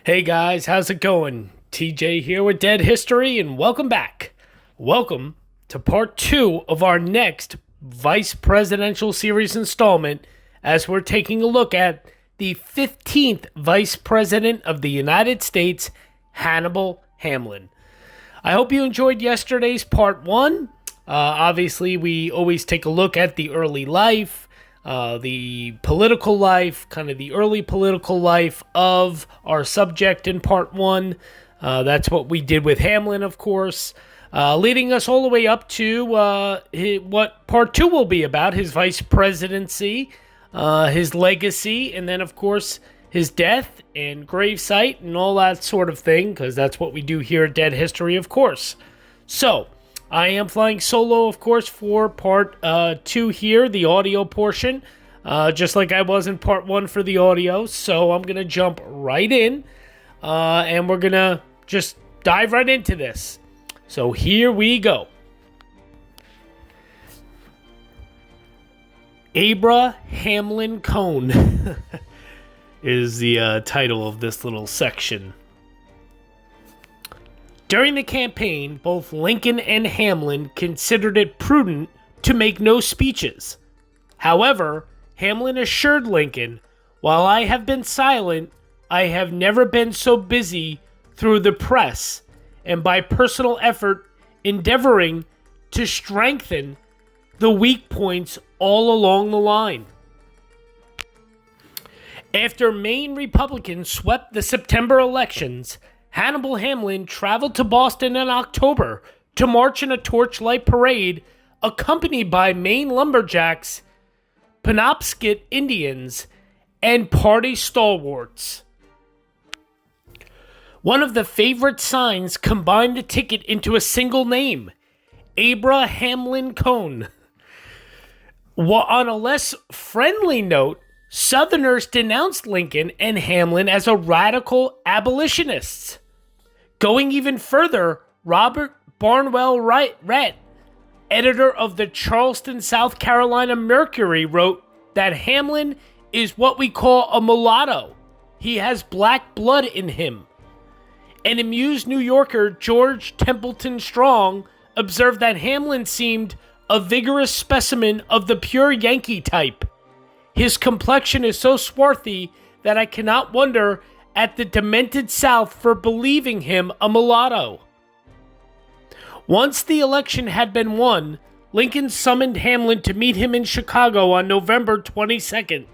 Hey guys, how's it going? TJ here with Dead History, and welcome back. Welcome to part 2 of our next Vice Presidential Series installment, as we're taking a look at the 15th Vice President of the United States, Hannibal Hamlin. I hope you enjoyed yesterday's part 1. Obviously, we always take a look at the early life, the political life, kind of the early political life of our subject in part 1. That's what we did with Hamlin, of course, leading us all the way up to what part 2 will be about, his vice presidency, his legacy, and then, of course, his death and gravesite and all that sort of thing, because that's what we do here at Dead History, of course. So, I am flying solo, of course, for part 2 here, the audio portion, just like I was in part 1 for the audio. So I'm going to jump right in, and we're going to just dive right into this. So here we go. Hamlin Cone is the title of this little section. During the campaign, both Lincoln and Hamlin considered it prudent to make no speeches. However, Hamlin assured Lincoln, "While I have been silent, I have never been so busy through the press and by personal effort endeavoring to strengthen the weak points all along the line." After Maine Republicans swept the September elections, Hannibal Hamlin traveled to Boston in October to march in a torchlight parade accompanied by Maine lumberjacks, Penobscot Indians, and party stalwarts. One of the favorite signs combined the ticket into a single name, Hamlin Cone. On a less friendly note, Southerners denounced Lincoln and Hamlin as a radical abolitionists. Going even further, Robert Barnwell Rhett, editor of the Charleston, South Carolina Mercury, wrote that Hamlin is what we call a mulatto. He has black blood in him. An amused New Yorker, George Templeton Strong, observed that Hamlin seemed a vigorous specimen of the pure Yankee type. His complexion is so swarthy that I cannot wonder at the demented South for believing him a mulatto. Once the election had been won, Lincoln summoned Hamlin to meet him in Chicago on November 22nd.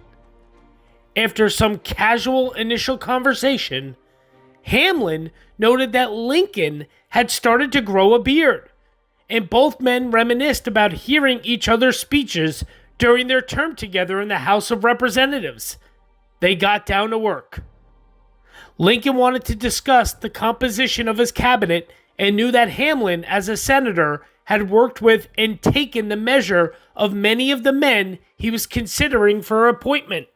After some casual initial conversation, Hamlin noted that Lincoln had started to grow a beard, and both men reminisced about hearing each other's speeches during their term together in the House of Representatives. They got down to work. Lincoln wanted to discuss the composition of his cabinet and knew that Hamlin, as a senator, had worked with and taken the measure of many of the men he was considering for appointment.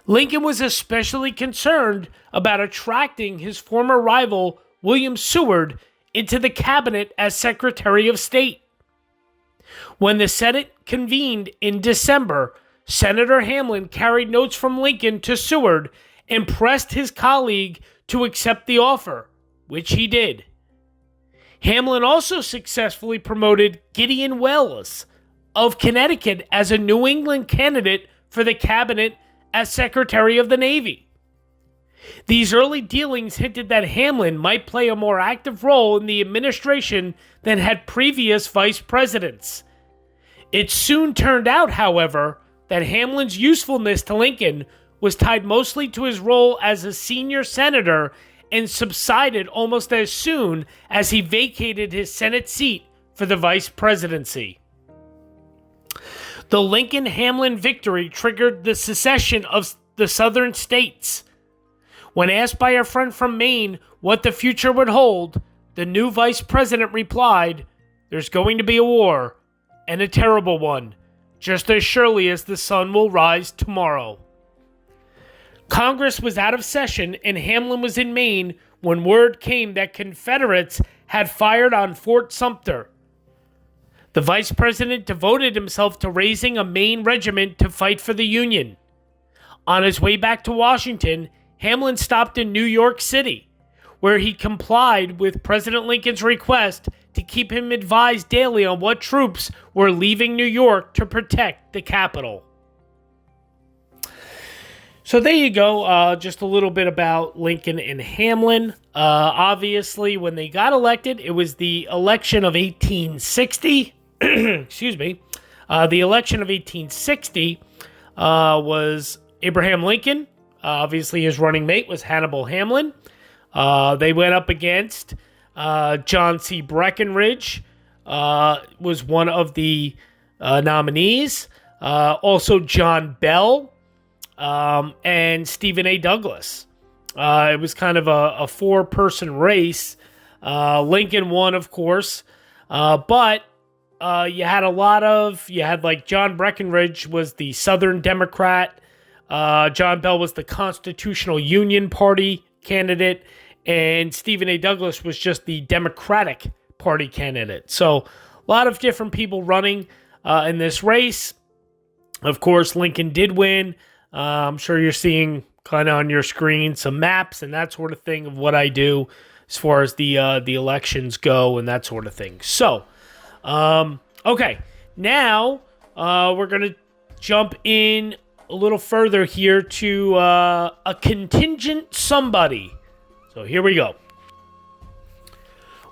Lincoln was especially concerned about attracting his former rival, William Seward, into the cabinet as Secretary of State. When the Senate convened in December, Senator Hamlin carried notes from Lincoln to Seward and pressed his colleague to accept the offer, which he did. Hamlin also successfully promoted Gideon Welles of Connecticut as a New England candidate for the cabinet as Secretary of the Navy. These early dealings hinted that Hamlin might play a more active role in the administration than had previous vice presidents. It soon turned out, however, that Hamlin's usefulness to Lincoln was tied mostly to his role as a senior senator and subsided almost as soon as he vacated his Senate seat for the vice presidency. The Lincoln-Hamlin victory triggered the secession of the southern states. When asked by a friend from Maine what the future would hold, the new vice president replied, "There's going to be a war, and a terrible one, just as surely as the sun will rise tomorrow." Congress was out of session and Hamlin was in Maine when word came that Confederates had fired on Fort Sumter. The vice president devoted himself to raising a Maine regiment to fight for the Union. On his way back to Washington, Hamlin stopped in New York City, where he complied with President Lincoln's request to keep him advised daily on what troops were leaving New York to protect the capital. So there you go, just a little bit about Lincoln and Hamlin. Obviously, when they got elected, it was the election of 1860. Excuse me. The election of 1860 was Abraham Lincoln. Obviously, his running mate was Hannibal Hamlin. They went up against John C. Breckinridge, was one of the nominees. Also, John Bell and Stephen A. Douglas. It was kind of a four-person race. Lincoln won, of course, but you had like John Breckinridge was the Southern Democrat. John Bell was the Constitutional Union Party candidate, and Stephen A. Douglas was just the Democratic Party candidate. So a lot of different people running in this race. Of course, Lincoln did win. I'm sure you're seeing kind of on your screen some maps and that sort of thing of what I do as far as the elections go and that sort of thing. So, okay, now we're going to jump in a little further here to a contingent somebody. So here we go.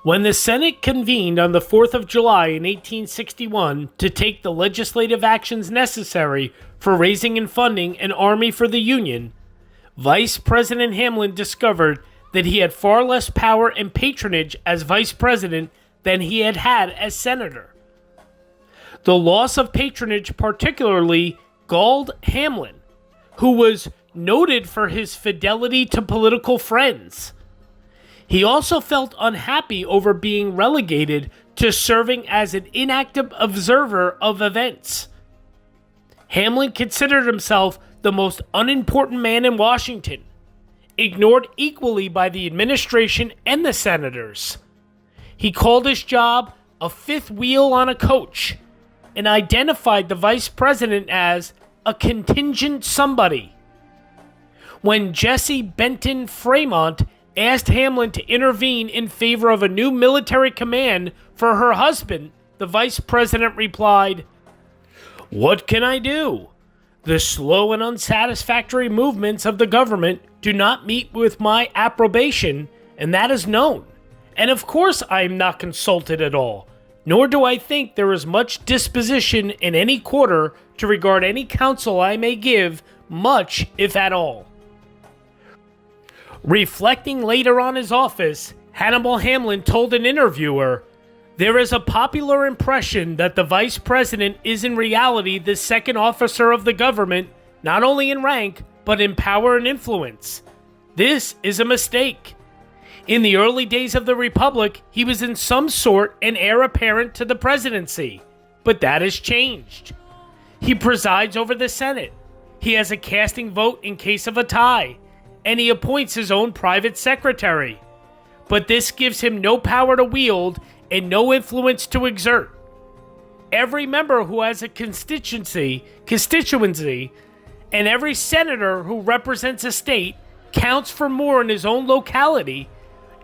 When the Senate convened on the 4th of July in 1861 to take the legislative actions necessary for raising and funding an army for the Union, Vice President Hamlin discovered that he had far less power and patronage as vice president than he had had as senator. The loss of patronage particularly galled Hamlin, who was noted for his fidelity to political friends. He also felt unhappy over being relegated to serving as an inactive observer of events. Hamlin considered himself the most unimportant man in Washington, ignored equally by the administration and the senators. He called his job a fifth wheel on a coach and identified the vice president as a contingent somebody. When Jessie Benton Fremont asked Hamlin to intervene in favor of a new military command for her husband, the vice president replied, "What can I do? The slow and unsatisfactory movements of the government do not meet with my approbation, and that is known. And of course I am not consulted at all, nor do I think there is much disposition in any quarter to regard any counsel I may give, much if at all." Reflecting later on his office, Hannibal Hamlin told an interviewer, "There is a popular impression that the vice president is in reality the second officer of the government, not only in rank, but in power and influence. This is a mistake. In the early days of the Republic, he was in some sort an heir apparent to the presidency, but that has changed. He presides over the Senate. He has a casting vote in case of a tie, and he appoints his own private secretary. But this gives him no power to wield and no influence to exert. Every member who has a constituency, and every senator who represents a state counts for more in his own locality,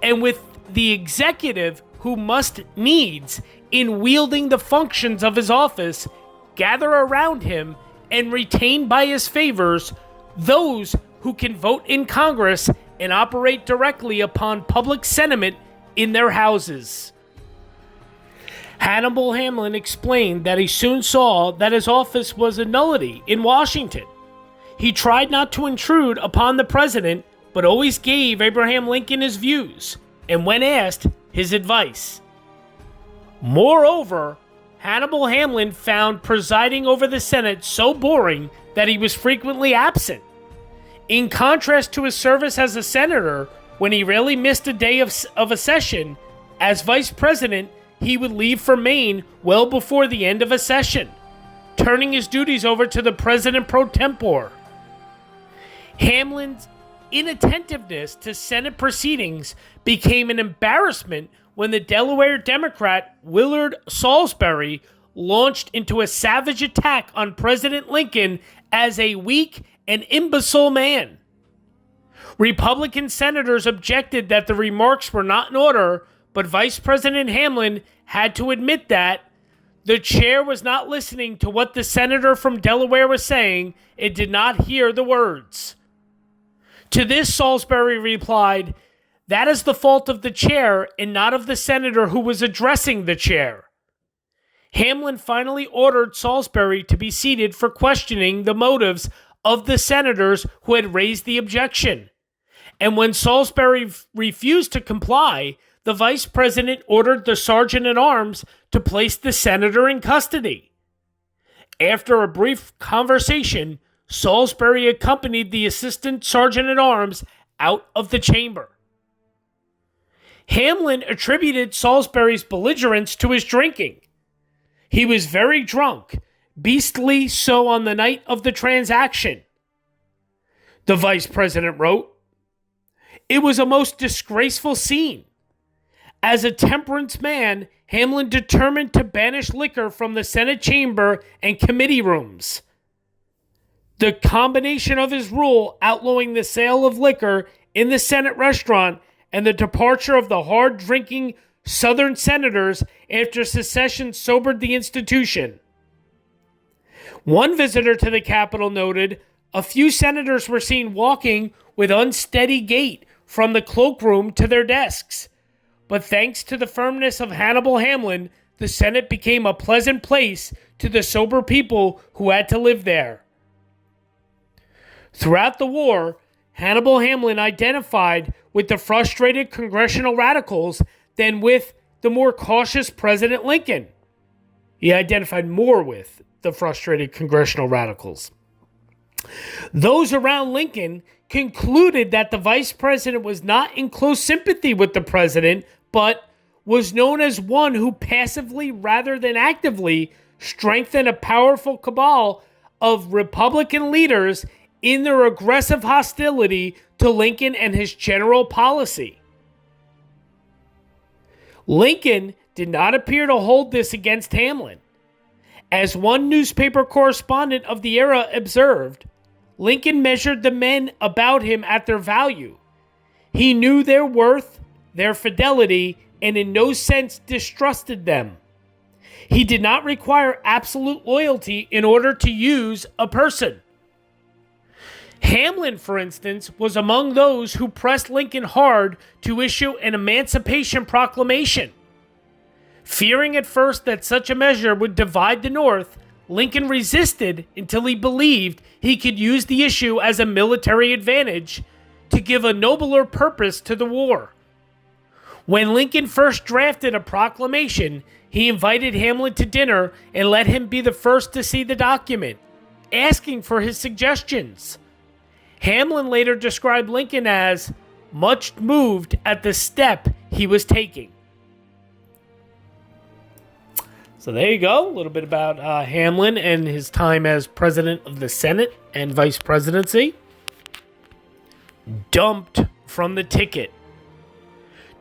and with the executive who must needs, in wielding the functions of his office, gather around him and retain by his favors those who can vote in Congress and operate directly upon public sentiment in their houses." Hannibal Hamlin explained that he soon saw that his office was a nullity in Washington. He tried not to intrude upon the president, but always gave Abraham Lincoln his views, and when asked, his advice. Moreover, Hannibal Hamlin found presiding over the Senate so boring that he was frequently absent. In contrast to his service as a senator, when he rarely missed a day of a session, as vice president, he would leave for Maine well before the end of a session, turning his duties over to the president pro tempore. Hamlin's inattentiveness to Senate proceedings became an embarrassment when the Delaware Democrat Willard Salisbury launched into a savage attack on President Lincoln as a weak and imbecile man. Republican senators objected that the remarks were not in order, but Vice President Hamlin had to admit that the chair was not listening to what the senator from Delaware was saying. It did not hear the words. To this, Salisbury replied, "That is the fault of the chair and not of the senator who was addressing the chair." Hamlin finally ordered Salisbury to be seated for questioning the motives of the senators who had raised the objection. And when Salisbury refused to comply, the vice president ordered the sergeant-at-arms to place the senator in custody. After a brief conversation, Salisbury accompanied the assistant sergeant-at-arms out of the chamber. Hamlin attributed Salisbury's belligerence to his drinking. He was very drunk, beastly so on the night of the transaction. The vice president wrote, "It was a most disgraceful scene. As a temperance man, Hamlin determined to banish liquor from the Senate chamber and committee rooms. The combination of his rule outlawing the sale of liquor in the Senate restaurant and the departure of the hard-drinking Southern senators after secession sobered the institution." One visitor to the Capitol noted, "A few senators were seen walking with unsteady gait from the cloakroom to their desks. But thanks to the firmness of Hannibal Hamlin, the Senate became a pleasant place to the sober people who had to live there." Throughout the war, Hannibal Hamlin identified with the frustrated congressional radicals than with the more cautious President Lincoln. He identified more with the frustrated congressional radicals. Those around Lincoln concluded that the vice president was not in close sympathy with the president, but was known as one who passively rather than actively strengthened a powerful cabal of Republican leaders in their aggressive hostility to Lincoln and his general policy. Lincoln did not appear to hold this against Hamlin. As one newspaper correspondent of the era observed, Lincoln measured the men about him at their value. He knew their worth, their fidelity, and in no sense distrusted them. He did not require absolute loyalty in order to use a person. Hamlin, for instance, was among those who pressed Lincoln hard to issue an Emancipation Proclamation. Fearing at first that such a measure would divide the North, Lincoln resisted until he believed he could use the issue as a military advantage to give a nobler purpose to the war. When Lincoln first drafted a proclamation, he invited Hamlin to dinner and let him be the first to see the document, asking for his suggestions. Hamlin later described Lincoln as much moved at the step he was taking. So there you go, a little bit about Hamlin and his time as president of the Senate and vice presidency. Dumped from the ticket.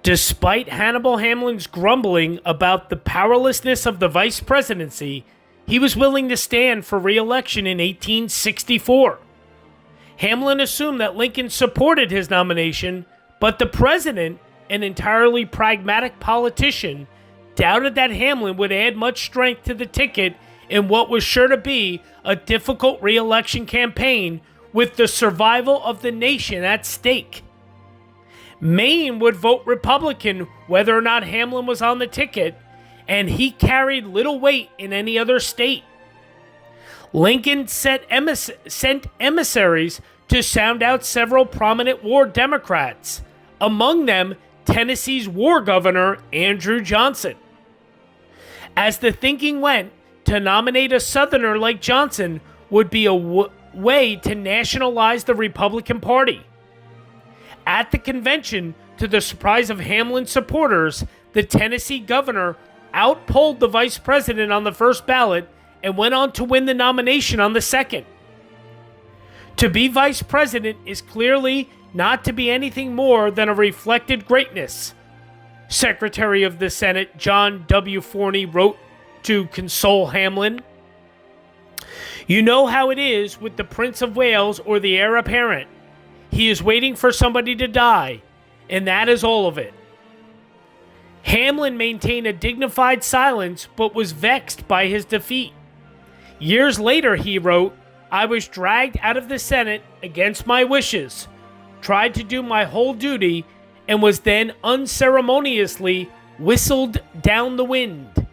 Despite Hannibal Hamlin's grumbling about the powerlessness of the vice presidency, he was willing to stand for re-election in 1864. Hamlin assumed that Lincoln supported his nomination, but the president, an entirely pragmatic politician, doubted that Hamlin would add much strength to the ticket in what was sure to be a difficult re-election campaign with the survival of the nation at stake. Maine would vote Republican whether or not Hamlin was on the ticket, and he carried little weight in any other state. Lincoln sent emissaries to sound out several prominent war Democrats, among them Tennessee's war governor, Andrew Johnson. As the thinking went, to nominate a Southerner like Johnson would be a way to nationalize the Republican Party. At the convention, to the surprise of Hamlin's supporters, the Tennessee governor outpolled the vice president on the first ballot and went on to win the nomination on the second. To be vice president is clearly not to be anything more than a reflected greatness. Secretary of the Senate John W. Forney wrote to console Hamlin. "You know how it is with the Prince of Wales or the heir apparent. He is waiting for somebody to die, and that is all of it. Hamlin maintained a dignified silence, but was vexed by his defeat. Years later, he wrote, "I was dragged out of the Senate against my wishes, tried to do my whole duty, and was then unceremoniously whistled down the wind.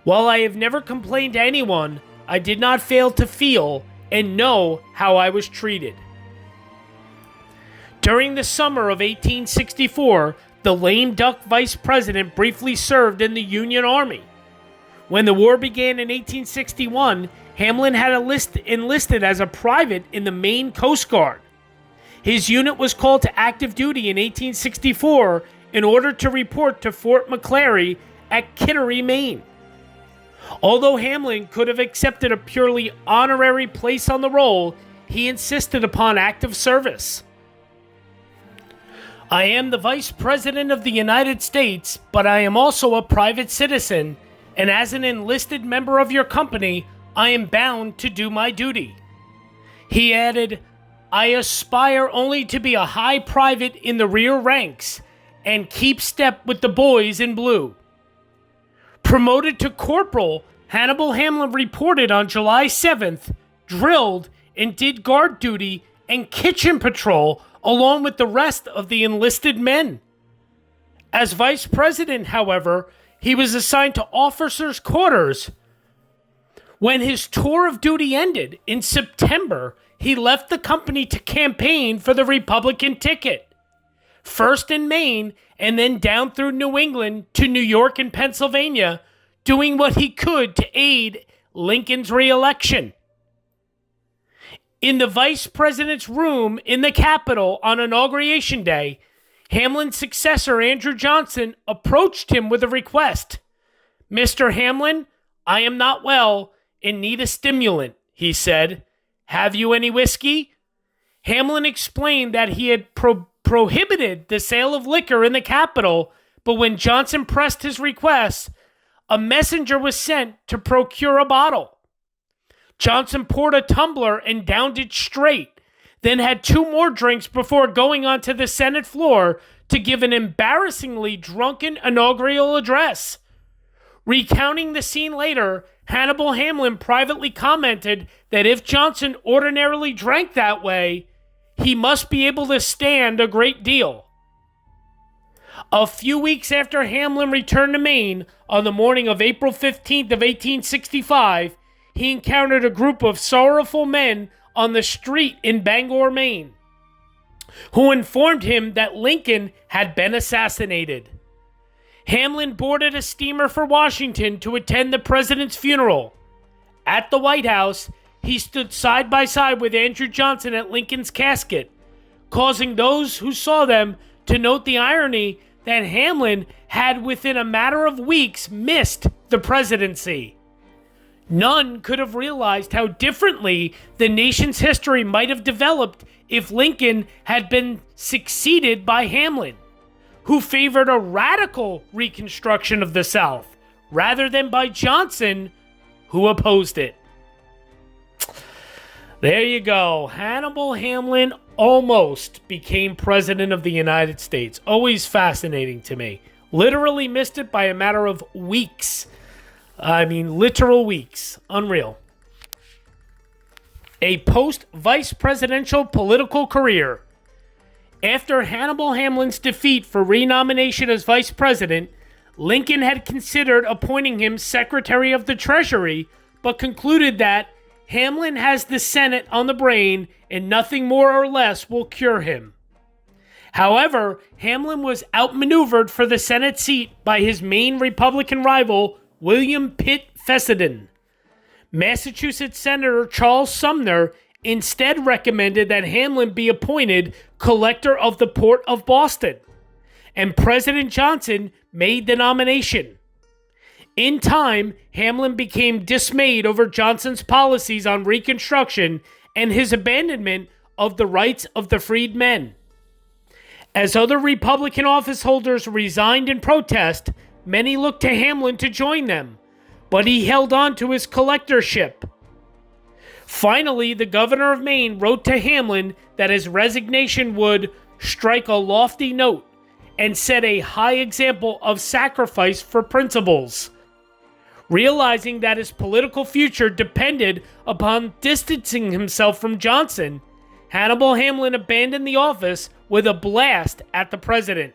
While I have never complained to anyone, I did not fail to feel and know how I was treated." During the summer of 1864, the lame duck vice president briefly served in the Union Army. When the war began in 1861, Hamlin had enlisted as a private in the Maine Coast Guard. His unit was called to active duty in 1864 in order to report to Fort McClary at Kittery, Maine. Although Hamlin could have accepted a purely honorary place on the roll, he insisted upon active service. "I am the Vice President of the United States, but I am also a private citizen, and as an enlisted member of your company, I am bound to do my duty." He added, "I aspire only to be a high private in the rear ranks and keep step with the boys in blue." Promoted to corporal, Hannibal Hamlin reported on July 7th, drilled, and did guard duty and kitchen patrol along with the rest of the enlisted men. As vice president, however, he was assigned to officers' quarters. When his tour of duty ended in September, he left the company to campaign for the Republican ticket, first in Maine and then down through New England to New York and Pennsylvania, doing what he could to aid Lincoln's reelection. In the vice president's room in the Capitol on Inauguration Day, Hamlin's successor, Andrew Johnson, approached him with a request. "Mr. Hamlin, I am not well and need a stimulant," he said. "Have you any whiskey?" Hamlin explained that he had prohibited the sale of liquor in the Capitol, but when Johnson pressed his request, a messenger was sent to procure a bottle. Johnson poured a tumbler and downed it straight, then had 2 more drinks before going onto the Senate floor to give an embarrassingly drunken inaugural address. Recounting the scene later, Hannibal Hamlin privately commented that if Johnson ordinarily drank that way, he must be able to stand a great deal. A few weeks after Hamlin returned to Maine, on the morning of April 15th of 1865, he encountered a group of sorrowful men on the street in Bangor, Maine, who informed him that Lincoln had been assassinated. Hamlin boarded a steamer for Washington to attend the president's funeral. At the White House, he stood side by side with Andrew Johnson at Lincoln's casket, causing those who saw them to note the irony that Hamlin had within a matter of weeks missed the presidency. None could have realized how differently the nation's history might have developed if Lincoln had been succeeded by Hamlin, who favored a radical reconstruction of the South, rather than by Johnson, who opposed it. There you go. Hannibal Hamlin almost became president of the United States. Always fascinating to me. Literally missed it by a matter of weeks. I mean, literal weeks. Unreal. A post-vice presidential political career. After Hannibal Hamlin's defeat for renomination as vice president, Lincoln had considered appointing him Secretary of the Treasury, but concluded that Hamlin has the Senate on the brain and nothing more or less will cure him. However, Hamlin was outmaneuvered for the Senate seat by his main Republican rival, William Pitt Fessenden. Massachusetts Senator Charles Sumner instead recommended that Hamlin be appointed Collector of the Port of Boston, and President Johnson made the nomination. In time, Hamlin became dismayed over Johnson's policies on Reconstruction and his abandonment of the rights of the freedmen. As other Republican office holders resigned in protest, many looked to Hamlin to join them, but he held on to his collectorship. Finally, the governor of Maine wrote to Hamlin that his resignation would strike a lofty note and set a high example of sacrifice for principles. Realizing that his political future depended upon distancing himself from Johnson, Hannibal Hamlin abandoned the office with a blast at the president.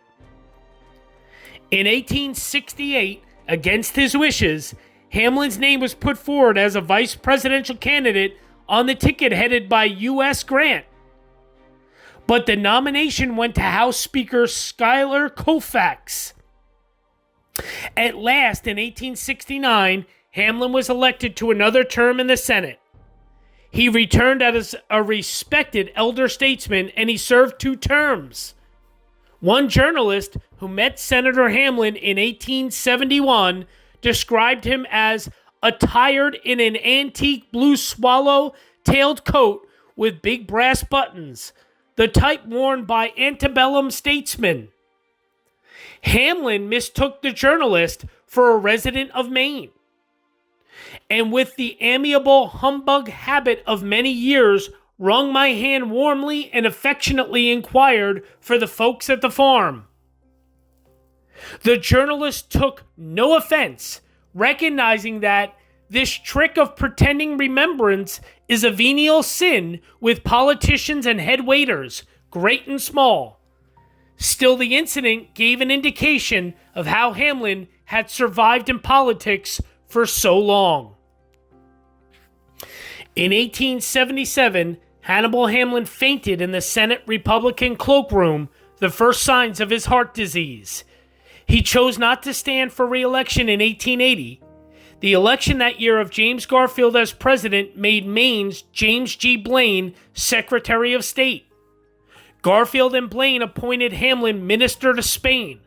In 1868, against his wishes, Hamlin's name was put forward as a vice presidential candidate on the ticket headed by U.S. Grant. But the nomination went to House Speaker Schuyler Colfax. At last, in 1869, Hamlin was elected to another term in the Senate. He returned as a respected elder statesman, and he served 2 terms. One journalist who met Senator Hamlin in 1871 described him as attired in an antique blue swallow-tailed coat with big brass buttons, the type worn by antebellum statesmen. Hamlin mistook the journalist for a resident of Maine, and with the amiable humbug habit of many years, wrung my hand warmly and affectionately inquired for the folks at the farm. The journalist took no offense, recognizing that this trick of pretending remembrance is a venial sin with politicians and head waiters, great and small. Still, the incident gave an indication of how Hamlin had survived in politics for so long. In 1877, Hannibal Hamlin fainted in the Senate Republican cloakroom, the first signs of his heart disease. He chose not to stand for re-election in 1880. The election that year of James Garfield as president made Maine's James G. Blaine Secretary of State. Garfield and Blaine appointed Hamlin Minister to Spain,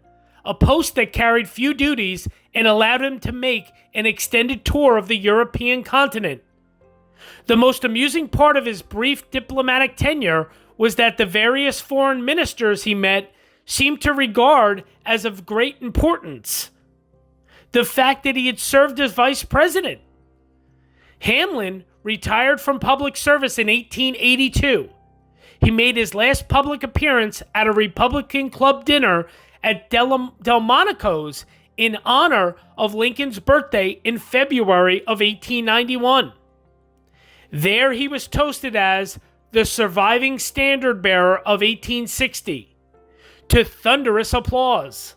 a post that carried few duties and allowed him to make an extended tour of the European continent. The most amusing part of his brief diplomatic tenure was that the various foreign ministers he met seemed to regard as of great importance the fact that he had served as vice president. Hamlin retired from public service in 1882. He made his last public appearance at a Republican Club dinner at Delmonico's in honor of Lincoln's birthday in February of 1891. There he was toasted as the surviving standard bearer of 1860, to thunderous applause.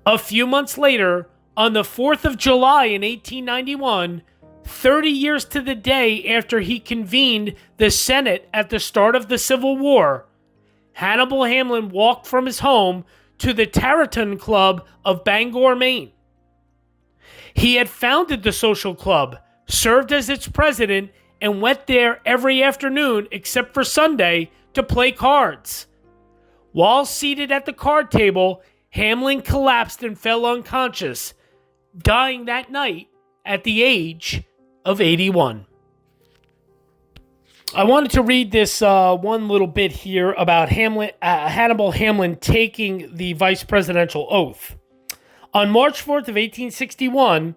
A few months later, on the 4th of July in 1891, 30 years to the day after he convened the Senate at the start of the Civil War, Hannibal Hamlin walked from his home to the Tarratine Club of Bangor, Maine. He had founded the social club, served as its president, and went there every afternoon except for Sunday to play cards. While seated at the card table, Hamlin collapsed and fell unconscious, dying that night at the age of 81. I wanted to read this one little bit here about Hannibal Hamlin taking the vice presidential oath. On March 4th of 1861,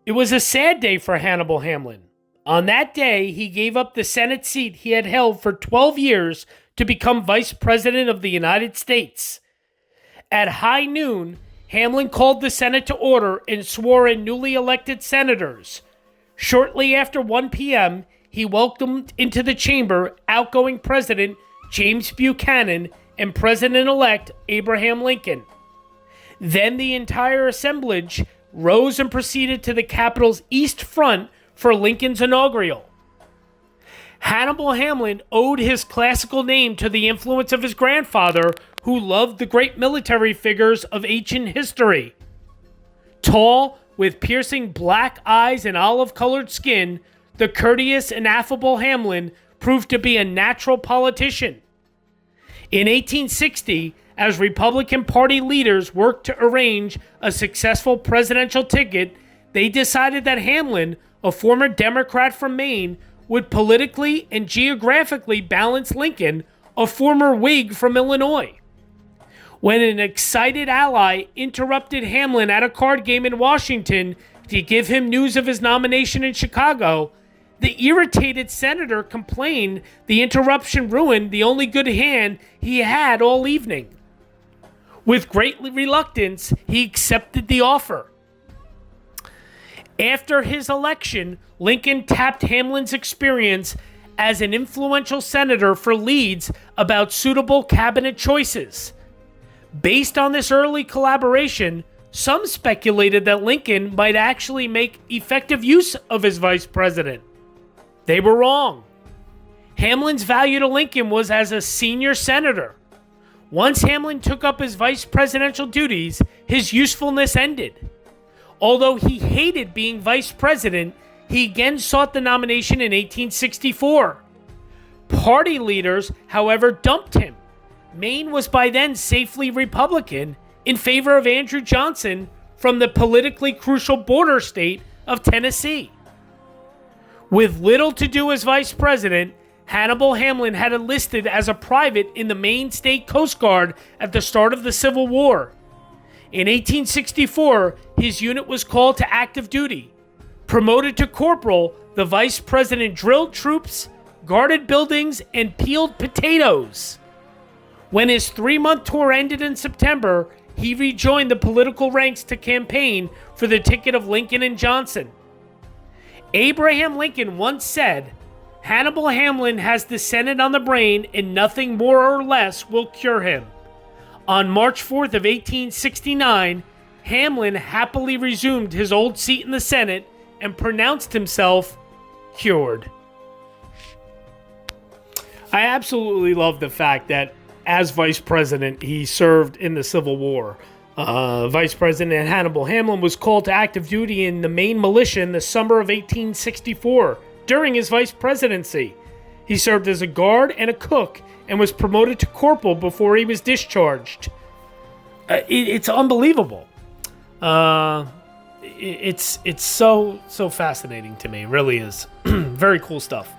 it was a sad day for Hannibal Hamlin. On that day, he gave up the Senate seat he had held for 12 years to become Vice President of the United States. At high noon, Hamlin called the Senate to order and swore in newly elected senators. Shortly after 1 p.m., he welcomed into the chamber outgoing President James Buchanan and President-elect Abraham Lincoln. Then the entire assemblage rose and proceeded to the Capitol's east front for Lincoln's inaugural. Hannibal Hamlin owed his classical name to the influence of his grandfather, who loved the great military figures of ancient history. Tall, with piercing black eyes and olive-colored skin, the courteous and affable Hamlin proved to be a natural politician. In 1860, as Republican Party leaders worked to arrange a successful presidential ticket, they decided that Hamlin, a former Democrat from Maine, would politically and geographically balance Lincoln, a former Whig from Illinois. When an excited ally interrupted Hamlin at a card game in Washington to give him news of his nomination in Chicago, The irritated senator complained the interruption ruined the only good hand he had all evening. With great reluctance, he accepted the offer. After his election, Lincoln tapped Hamlin's experience as an influential senator for leads about suitable cabinet choices. Based on this early collaboration, some speculated that Lincoln might actually make effective use of his vice president. They were wrong. Hamlin's value to Lincoln was as a senior senator. Once Hamlin took up his vice presidential duties, his usefulness ended. Although he hated being vice president, he again sought the nomination in 1864. Party leaders, however, dumped him. Maine was by then safely Republican in favor of Andrew Johnson from the politically crucial border state of Tennessee. With little to do as vice president, Hannibal Hamlin had enlisted as a private in the Maine State Coast Guard at the start of the Civil War. In 1864, his unit was called to active duty. Promoted to corporal, the vice president drilled troops, guarded buildings, and peeled potatoes. When his 3-month tour ended in September, he rejoined the political ranks to campaign for the ticket of Lincoln and Johnson. Abraham Lincoln once said, "Hannibal Hamlin has the Senate on the brain and nothing more or less will cure him." On March 4th of 1869, Hamlin happily resumed his old seat in the Senate and pronounced himself cured. I absolutely love the fact that as vice president, he served in the Civil War. Vice President Hannibal Hamlin was called to active duty in the Maine militia in the summer of 1864 during his vice presidency. He served as a guard and a cook and was promoted to corporal before he was discharged. It's unbelievable. It's so fascinating to me. It really is. Very cool stuff.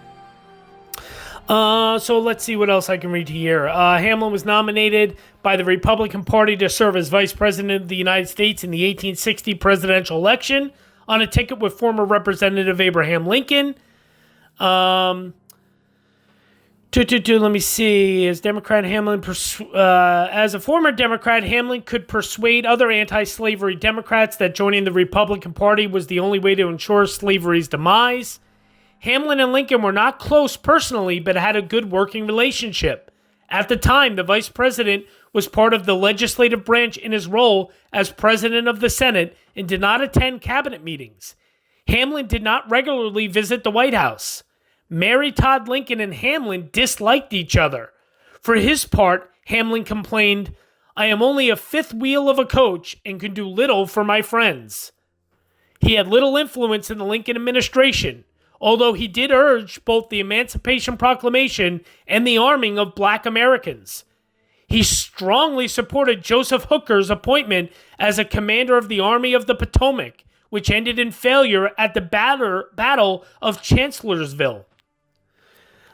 So let's see what else I can read here. Hamlin was nominated by the Republican Party to serve as Vice President of the United States in the 1860 presidential election on a ticket with former Representative Abraham Lincoln. Let me see. As a former Democrat, Hamlin could persuade other anti-slavery Democrats that joining the Republican Party was the only way to ensure slavery's demise. Hamlin and Lincoln were not close personally, but had a good working relationship. At the time, the vice president was part of the legislative branch in his role as president of the Senate and did not attend cabinet meetings. Hamlin did not regularly visit the White House. Mary Todd Lincoln and Hamlin disliked each other. For his part, Hamlin complained, "I am only a fifth wheel of a coach and can do little for my friends." He had little influence in the Lincoln administration, although he did urge both the Emancipation Proclamation and the arming of black Americans. He strongly supported Joseph Hooker's appointment as a commander of the Army of the Potomac, which ended in failure at the Battle of Chancellorsville.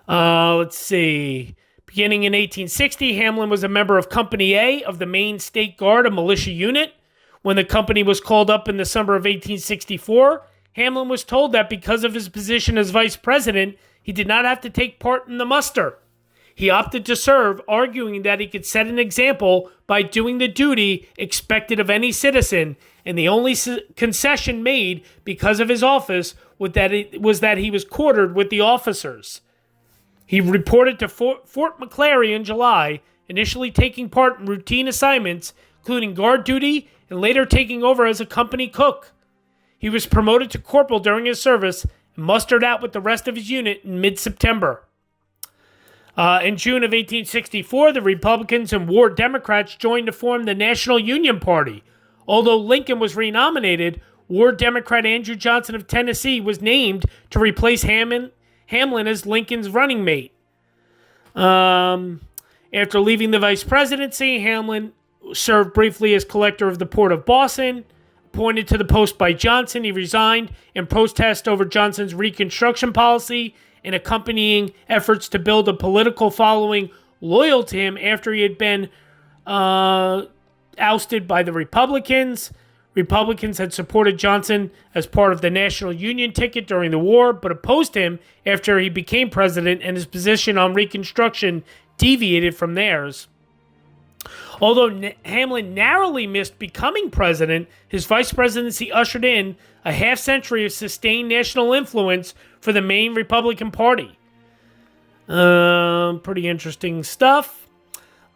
Let's see. Beginning in 1860, Hamlin was a member of Company A of the Maine State Guard, a militia unit. When the company was called up in the summer of 1864, Hamlin was told that because of his position as vice president, he did not have to take part in the muster. He opted to serve, arguing that he could set an example by doing the duty expected of any citizen, and the only concession made because of his office was that he was quartered with the officers. He reported to Fort McClary in July, initially taking part in routine assignments, including guard duty, and later taking over as a company cook. He was promoted to corporal during his service and mustered out with the rest of his unit in mid-September. In June of 1864, the Republicans and War Democrats joined to form the National Union Party. Although Lincoln was renominated, War Democrat Andrew Johnson of Tennessee was named to replace Hamlin as Lincoln's running mate. After leaving the vice presidency, Hamlin served briefly as collector of the Port of Boston. Appointed to the post by Johnson, he resigned in protest over Johnson's Reconstruction policy and accompanying efforts to build a political following loyal to him after he had been ousted by the Republicans. Republicans had supported Johnson as part of the National Union ticket during the war, but opposed him after he became president, and his position on Reconstruction deviated from theirs. Although Hamlin narrowly missed becoming president, his vice presidency ushered in a half-century of sustained national influence for the main Republican Party. Pretty interesting stuff.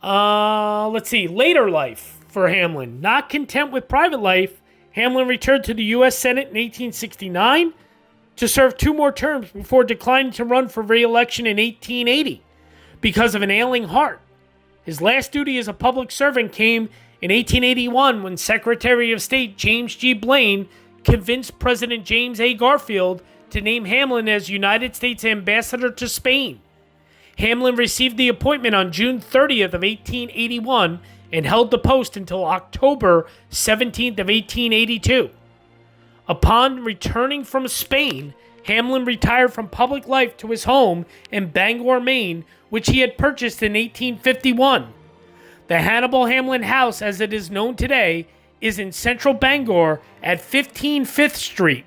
Let's see. Later life for Hamlin. Not content with private life, Hamlin returned to the U.S. Senate in 1869 to serve 2 more terms before declining to run for re-election in 1880 because of an ailing heart. His last duty as a public servant came in 1881 when Secretary of State James G. Blaine convinced President James A. Garfield to name Hamlin as United States Ambassador to Spain. Hamlin received the appointment on June 30th of 1881 and held the post until October 17th of 1882. Upon returning from Spain, Hamlin retired from public life to his home in Bangor, Maine, which he had purchased in 1851. The Hannibal Hamlin House, as it is known today, is in central Bangor at 15 Fifth Street.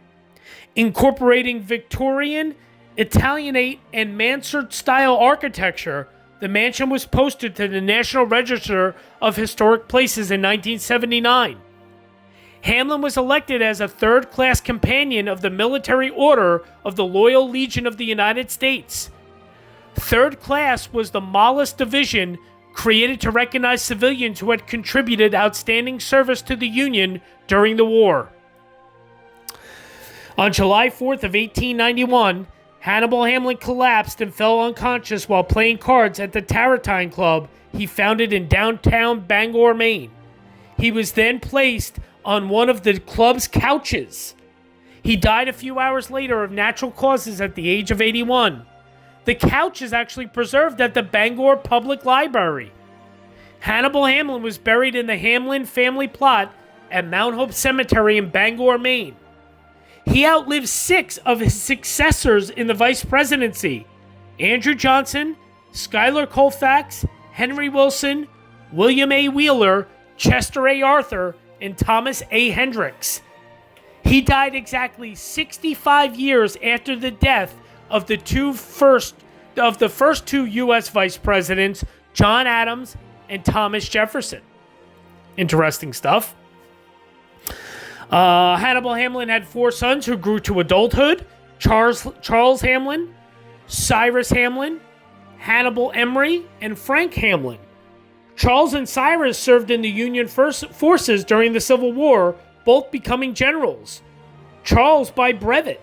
Incorporating Victorian, Italianate, and mansard-style architecture, the mansion was posted to the National Register of Historic Places in 1979. Hamlin was elected as a third-class companion of the Military Order of the Loyal Legion of the United States. Third class was the Mollis Division, created to recognize civilians who had contributed outstanding service to the Union during the war. On July 4th of 1891, Hannibal Hamlin collapsed and fell unconscious while playing cards at the Tarratine Club he founded in downtown Bangor, Maine. He was then placed on one of the club's couches. He died a few hours later of natural causes at the age of 81. The couch is actually preserved at the Bangor Public Library. Hannibal Hamlin was buried in the Hamlin family plot at Mount Hope Cemetery in Bangor, Maine. He outlived 6 of his successors in the vice presidency: Andrew Johnson, Schuyler Colfax, Henry Wilson, William A. Wheeler, Chester A. Arthur, and Thomas A. Hendricks. He died exactly 65 years after the death of the first 2 U.S. vice presidents, John Adams and Thomas Jefferson. Interesting stuff. Hannibal Hamlin had 4 sons who grew to adulthood: Charles Hamlin, Cyrus Hamlin, Hannibal Emery, and Frank Hamlin. Charles and Cyrus served in the Union forces during the Civil War, both becoming generals. Charles by brevet.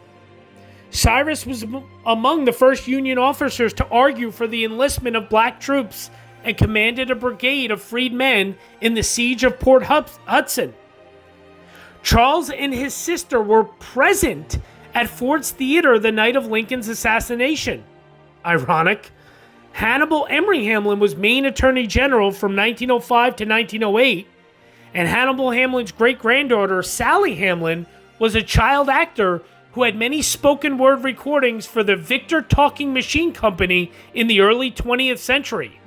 Cyrus was among the first Union officers to argue for the enlistment of black troops and commanded a brigade of freed men in the siege of Port Hudson. Charles and his sister were present at Ford's Theater the night of Lincoln's assassination. Ironic. Hannibal Emery Hamlin was Maine Attorney General from 1905 to 1908, and Hannibal Hamlin's great-granddaughter, Sally Hamlin, was a child actor who had many spoken word recordings for the Victor Talking Machine Company in the early 20th century.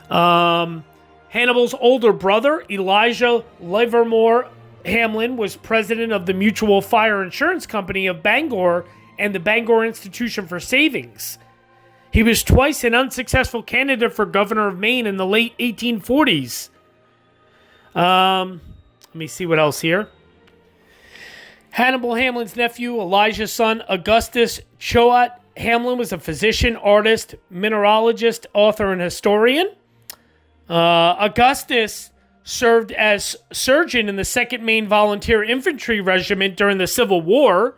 Hannibal's older brother, Elijah Livermore Hamlin, was president of the Mutual Fire Insurance Company of Bangor and the Bangor Institution for Savings. He was twice an unsuccessful candidate for governor of Maine in the late 1840s. Let me see what else here. Hannibal Hamlin's nephew, Elijah's son, Augustus Choate Hamlin, was a physician, artist, mineralogist, author, and historian. Augustus served as surgeon in the 2nd Maine Volunteer Infantry Regiment during the Civil War.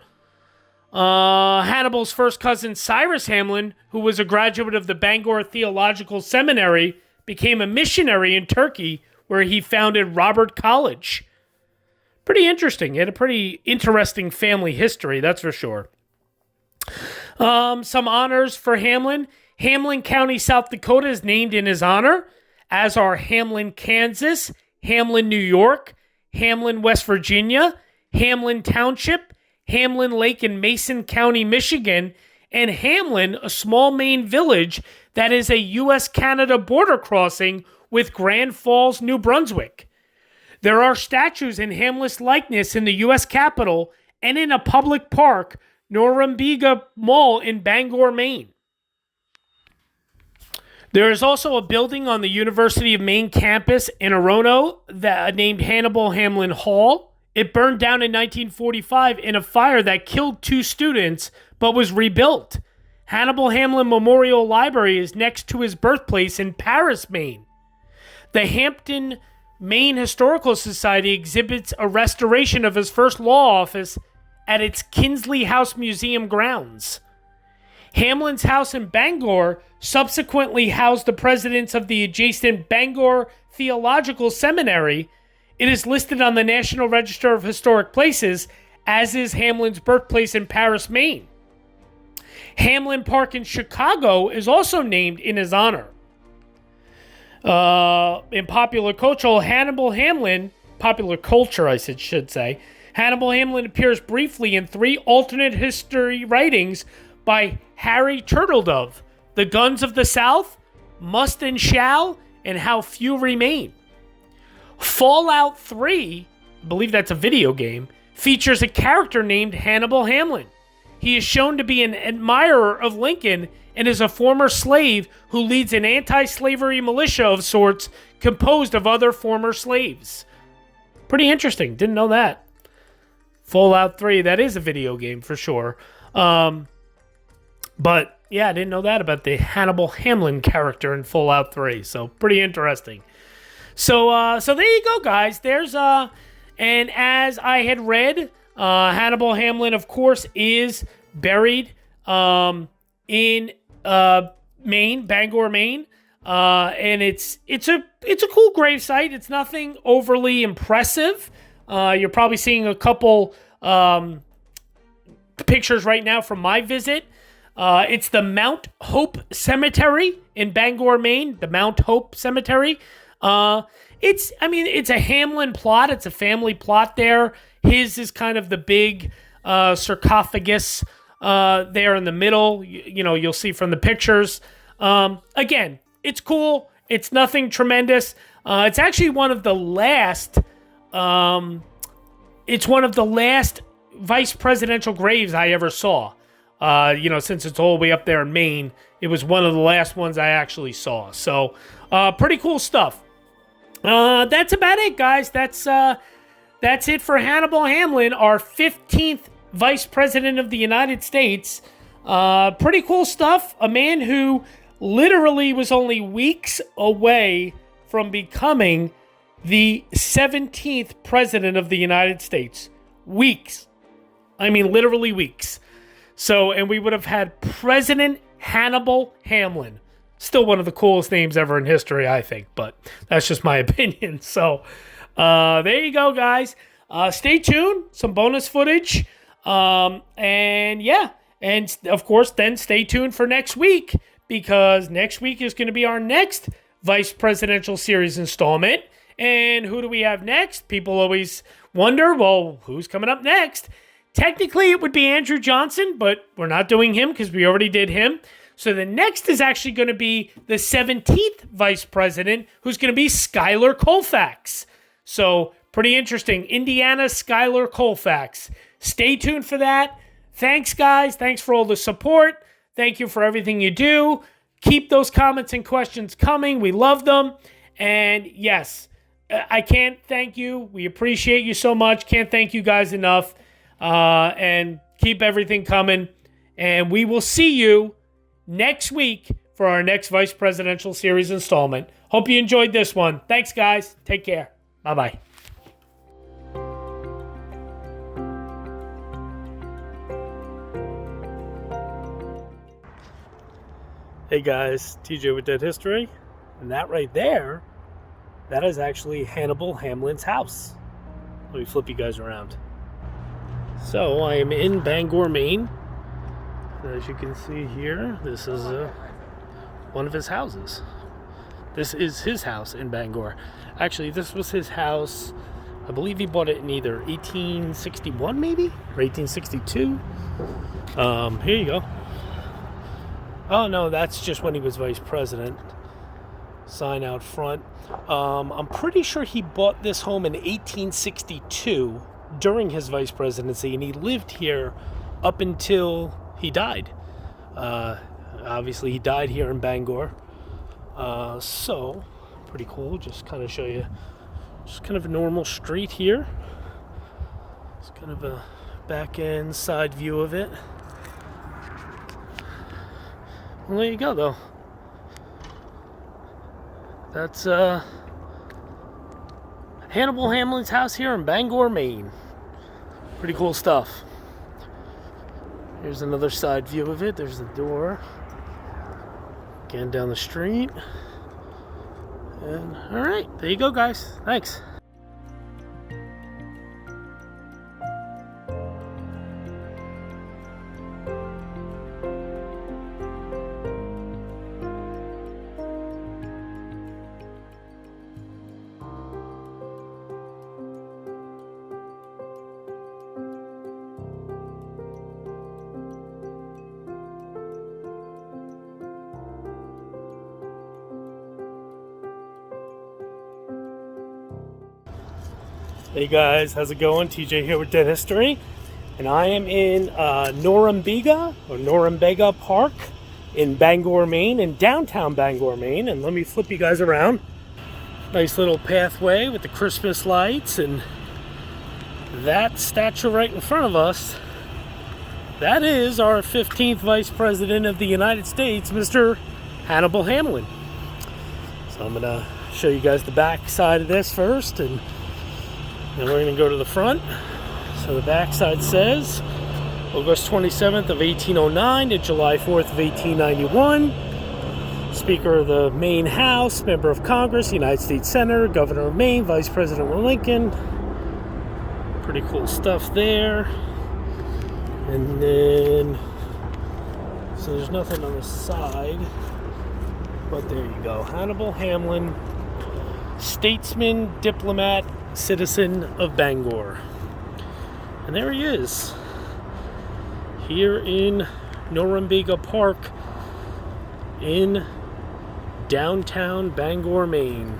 Hannibal's first cousin, Cyrus Hamlin, who was a graduate of the Bangor Theological Seminary, became a missionary in Turkey, where he founded Robert College. Pretty interesting. He had a pretty interesting family history, that's for sure. Some honors for Hamlin. Hamlin County, South Dakota is named in his honor, as are Hamlin, Kansas, Hamlin, New York, Hamlin, West Virginia, Hamlin Township, Hamlin Lake in Mason County, Michigan, and Hamlin, a small Maine village that is a U.S.-Canada border crossing with Grand Falls, New Brunswick. There are statues in Hamlet's likeness in the U.S. Capitol and in a public park, Norumbega Mall in Bangor, Maine. There is also a building on the University of Maine campus in Orono named Hannibal Hamlin Hall. It burned down in 1945 in a fire that killed 2 students, but was rebuilt. Hannibal Hamlin Memorial Library is next to his birthplace in Paris, Maine. The Hampton, Maine Historical Society exhibits a restoration of his first law office at its Kinsley House Museum grounds. Hamlin's house in Bangor subsequently housed the presidents of the adjacent Bangor Theological Seminary. It is listed on the National Register of Historic Places, as is Hamlin's birthplace in Paris, Maine. Hamlin Park in Chicago is also named in his honor. In popular culture, Hannibal Hamlin appears briefly in 3 alternate history writings by Harry Turtledove: The Guns of the South, Must and Shall, and How Few Remain. Fallout 3, I believe that's a video game, features a character named Hannibal Hamlin. He is shown to be an admirer of Lincoln and is a former slave who leads an anti-slavery militia of sorts composed of other former slaves. Pretty interesting. Didn't know that. Fallout 3, that is a video game for sure. But yeah, I didn't know that about the Hannibal Hamlin character in Fallout 3. So pretty interesting. So there you go, guys. There's and as I had read, Hannibal Hamlin, of course, is buried in Maine, Bangor, Maine, and it's a cool gravesite. It's nothing overly impressive. You're probably seeing a couple pictures right now from my visit. It's the Mount Hope Cemetery in Bangor, Maine. The Mount Hope Cemetery. It's a Hamlin plot. It's a family plot there. His is kind of the big sarcophagus there in the middle. You'll see from the pictures. Again, it's cool. It's nothing tremendous. It's actually one of the last. It's one of the last vice presidential graves I ever saw. Since it's all the way up there in Maine, it was one of the last ones I actually saw. So, pretty cool stuff. That's about it, guys. That's it for Hannibal Hamlin, our 15th Vice President of the United States. Pretty cool stuff. A man who literally was only weeks away from becoming the 17th President of the United States. Weeks. I mean, literally weeks. So, and we would have had President Hannibal Hamlin. Still one of the coolest names ever in history, I think, but that's just my opinion. So, there you go, guys. Stay tuned. Some bonus footage. And of course, then stay tuned for next week, because next week is going to be our next Vice Presidential Series installment. And who do we have next? People always wonder, well, who's coming up next? Technically, it would be Andrew Johnson, but we're not doing him because we already did him. So the next is actually going to be the 17th Vice President, who's going to be Schuyler Colfax. So pretty interesting. Indiana Schuyler Colfax. Stay tuned for that. Thanks, guys. Thanks for all the support. Thank you for everything you do. Keep those comments and questions coming. We love them. And yes, I can't thank you. We appreciate you so much. Can't thank you guys enough. And keep everything coming. And we will see you next week for our next Vice Presidential Series installment. Hope you enjoyed this one. Thanks, guys. Take care. Bye-bye. Hey guys, TJ with Dead History. And that right there, that is actually Hannibal Hamlin's house. Let me flip you guys around. So I am in Bangor, Maine. As you can see here, this is one of his houses. This is his house in Bangor. Actually, this was his house. I believe he bought it in either 1861 maybe, or 1862. Here you go. Oh no, that's just when he was vice president. sign out front. I'm pretty sure he bought this home in 1862 during his vice presidency, and he lived here up until he died. Obviously, he died here in Bangor. So, pretty cool. Just kind of show you, just kind of a normal street here. It's kind of a back end side view of it. Well, there you go, though. That's Hannibal Hamlin's house here in Bangor, Maine. Pretty cool stuff. Here's another side view of it. There's the door. Again, down the street. And all right, there you go, guys. Thanks. Hey guys, how's it going? TJ here with Dead History, and I am in Norumbega Park in Bangor, Maine, in downtown Bangor, Maine. And let me flip you guys around. Nice little pathway with the Christmas lights, and that statue right in front of us, that is our 15th Vice President of the United States, Mr. Hannibal Hamlin. So I'm gonna show you guys the back side of this first, and then we're going to go to the front. So the backside says August 27th of 1809 to July 4th of 1891. Speaker of the Maine House, Member of Congress, United States Senator, Governor of Maine, Vice President Lincoln. Pretty cool stuff there. And then, so there's nothing on the side, but there you go. Hannibal Hamlin, statesman, diplomat, citizen of Bangor. And there he is, here in Norumbega Park in downtown Bangor, Maine.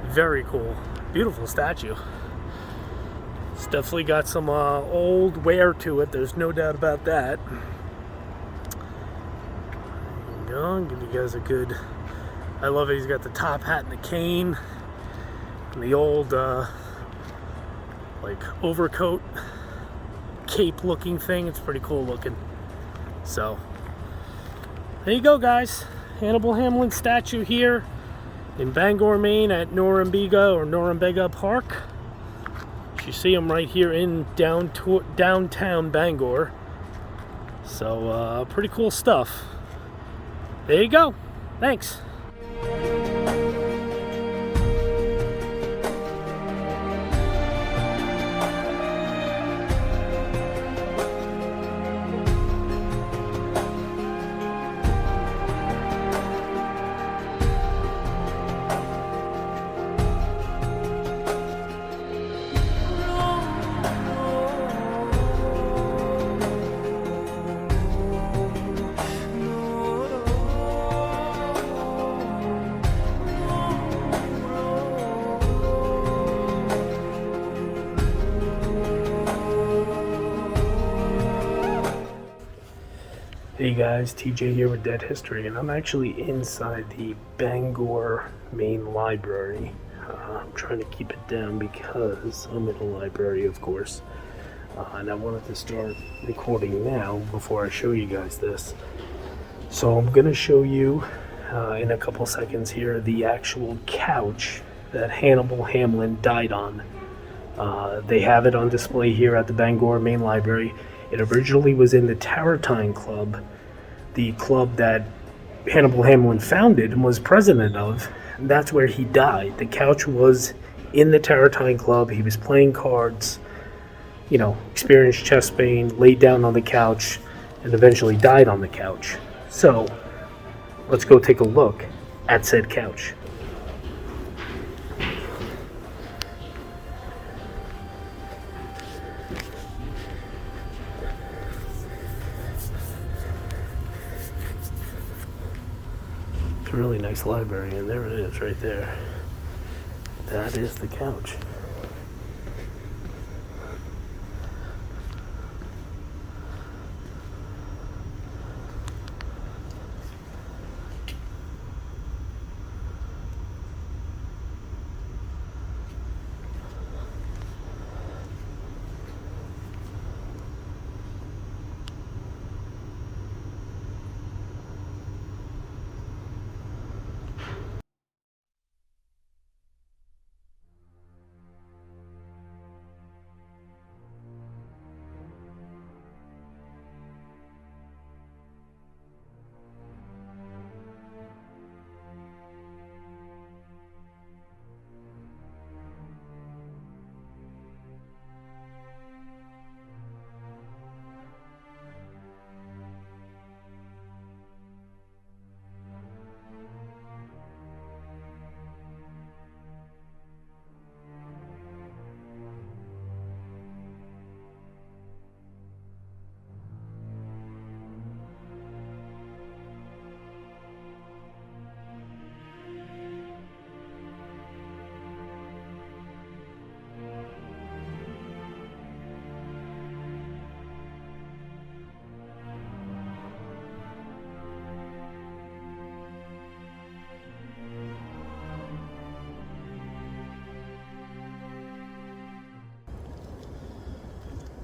Very cool. Beautiful statue. It's definitely got some old wear to it. There's no doubt about that. There you go. I'll give you guys a good... I love it. He's got the top hat and the cane. The old like overcoat cape looking thing. It's pretty cool looking. So there you go, guys. Hannibal Hamlin statue here in Bangor, Maine at Norumbega Park. You see him right here in downtown Bangor. So pretty cool stuff. There you go. Thanks. Hey guys, TJ here with Dead History, and I'm actually inside the Bangor Maine Library. I'm trying to keep it down because I'm in a library, of course, and I wanted to start recording now before I show you guys this. So I'm going to show you in a couple seconds here the actual couch that Hannibal Hamlin died on. They have it on display here at the Bangor Maine Library. It originally was in the Tarratine Club, the club that Hannibal Hamlin founded and was president of. And that's where he died. The couch was in the Tarratine Club. He was playing cards, you know, experienced chest pain, laid down on the couch, and eventually died on the couch. So, let's go take a look at said couch. really nice library, and there it is right there. That is the couch.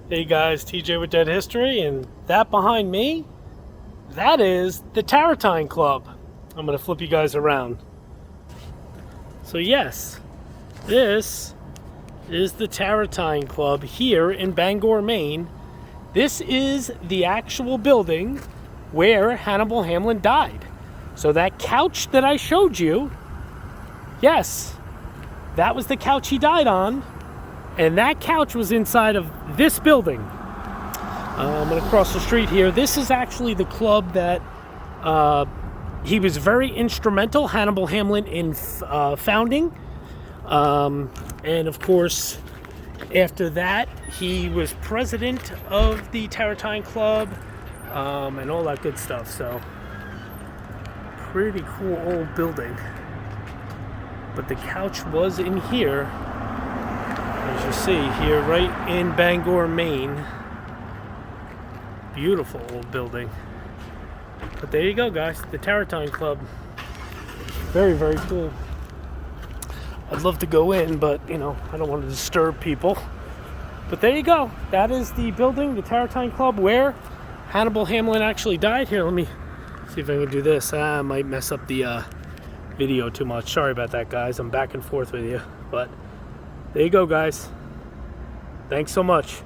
Hey guys, TJ with Dead History, and that behind me, that is the Tarratine Club. I'm going to flip you guys around. So yes, this is the Tarratine Club here in Bangor, Maine. This is the actual building where Hannibal Hamlin died. So that couch that I showed you, yes, that was the couch he died on. And that couch was inside of this building. I'm going to cross the street here. This is actually the club that he was very instrumental, Hannibal Hamlin, in founding. And of course, after that, he was president of the Tarratine Club and all that good stuff. So, pretty cool old building. But the couch was in here. As you see here, right in Bangor, Maine. Beautiful old building. But there you go, guys. The Tarratine Club. Very, very cool. I'd love to go in, but, you know, I don't want to disturb people. But there you go. That is the building, the Tarratine Club, where Hannibal Hamlin actually died. Here, let me see if I can do this. I might mess up the video too much. Sorry about that, guys. I'm back and forth with you. But there you go, guys. Thanks so much.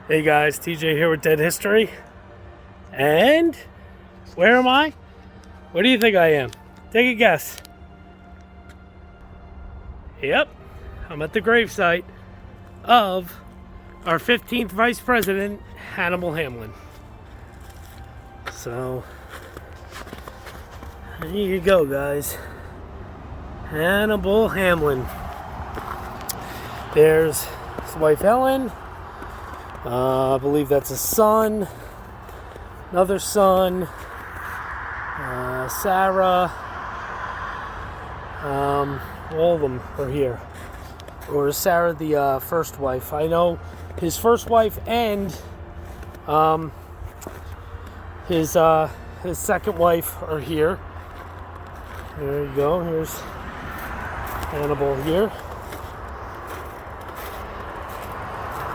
Hey guys, TJ here with Dead History. And where am I? Where do you think I am? Take a guess. Yep, I'm at the gravesite of our 15th Vice President, Hannibal Hamlin. So, there you go, guys. Hannibal Hamlin. There's his wife Ellen. I believe that's a son, another son, Sarah, all of them are here. Or is Sarah the first wife? I know his first wife and his second wife are here. There you go, here's Hannibal here.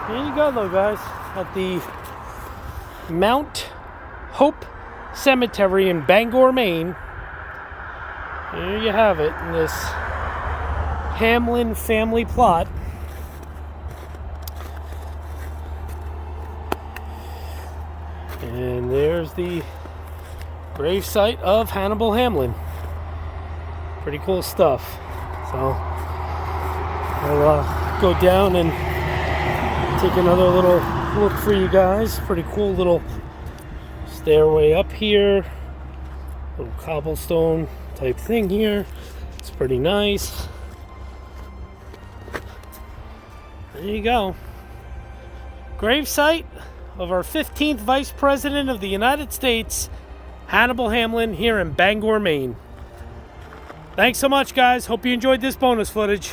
There you go, though, guys, at the Mount Hope Cemetery in Bangor, Maine. There you have it, in this Hamlin family plot. there's the gravesite of Hannibal Hamlin. Pretty cool stuff. So I'll go down and take another little look for you guys. Pretty cool little stairway up here. Little cobblestone type thing here. It's pretty nice. There you go. Gravesite of our 15th Vice President of the United States, Hannibal Hamlin, here in Bangor, Maine. Thanks so much, guys. Hope you enjoyed this bonus footage.